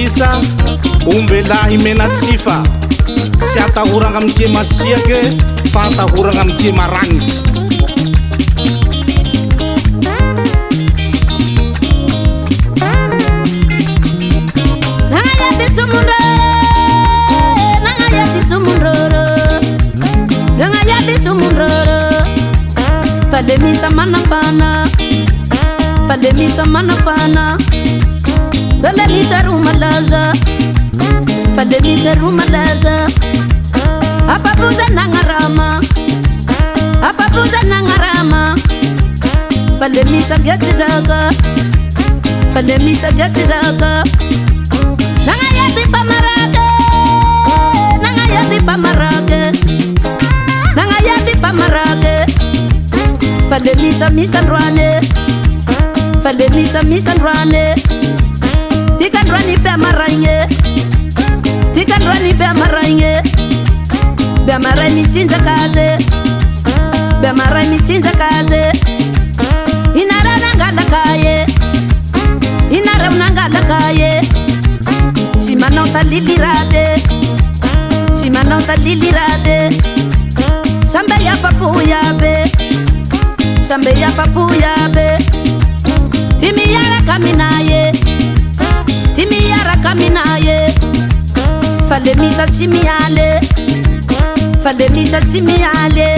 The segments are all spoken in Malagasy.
isa ombelahy menatsifa tsy atahoragna amtie masiake fa atahoragna amtie maragnitsy. Pandemisa manafana, pandemisa manafana, pandemisa rumalaza, pandemisa rumalaza. Apa buza nangarama, apa buza nangarama. Pandemisa gati zaga, pandemisa gati zaga. Nangayati pamarage, nangayati pamarage, nangayati pamarage. Pandemisa misandrane, pandemisa misandrane. Tikandrani pe amaranye, tikandrani pe amaranye. Be amarai mitsinja kaze, be amarai mitsinja kaze. Inara nangala kaye, inara nangala kaye. Chimanota lilirade, chimanota lilirade. Sambe ya papuya be, sambe ya papuya be. Timi yara kaminaye, timi yara kaminaye. Pandemisa timiale, pandemisa timiale.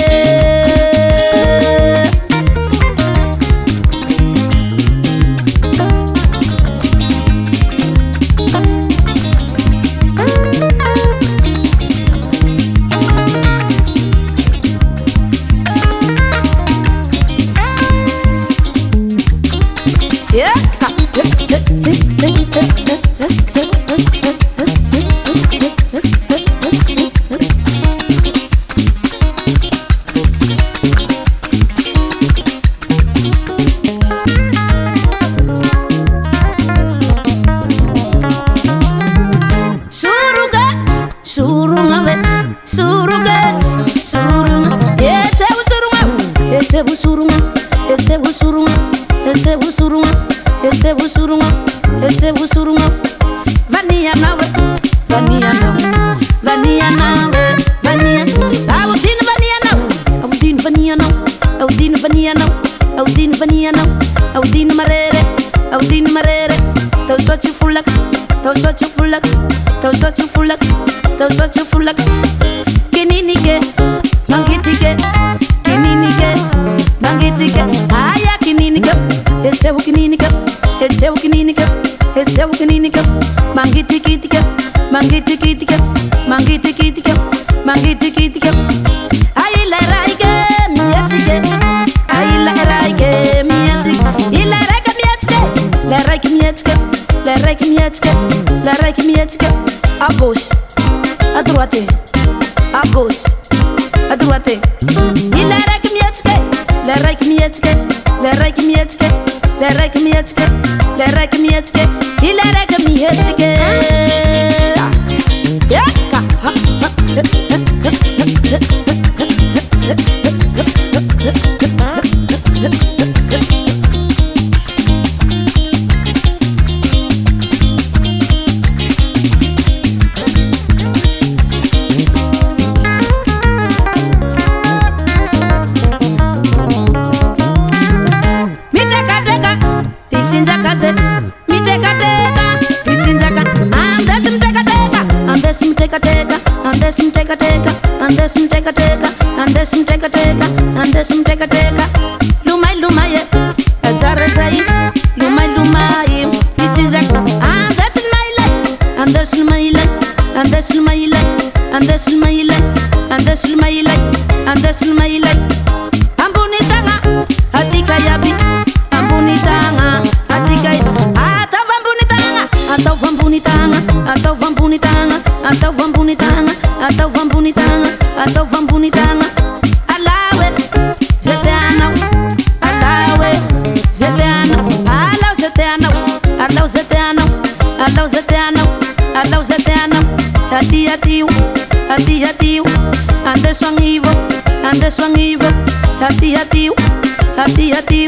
Hati-hati,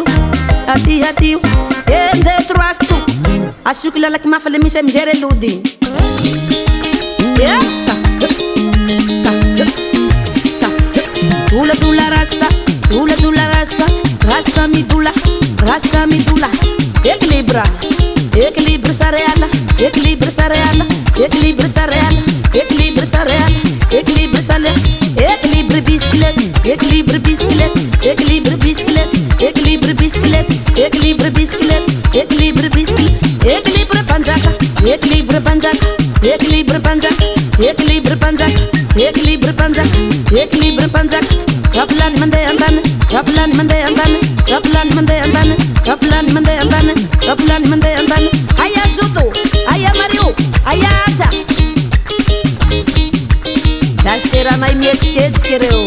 and the trust Asioko lalaky mafa le misy amizay re lody Dula dula rasta, dula dula rasta, rasta midula, rasta midula. Equilibra, equilibra sareala, equilibra sareala, equilibra sareala, equilibra sareala, equilibra sareala, equilibra bicicleta, equilibra bicicleta, equilibra bicicleta, equilibra bicicleta, equilibra bicicleta, equilibra bicicleta, equilibra panjaca, equilibra panjaca, equilibra panjaca, equilibra panjaca, equilibra panjaca, equilibra panjaca. Raplan mande andane, raplan mande andane, raplan mande andane, raplan mande andane, raplan mande andane. Aya Zuto, aya Mario, aya Aja. Da sera mai mietsketskere o.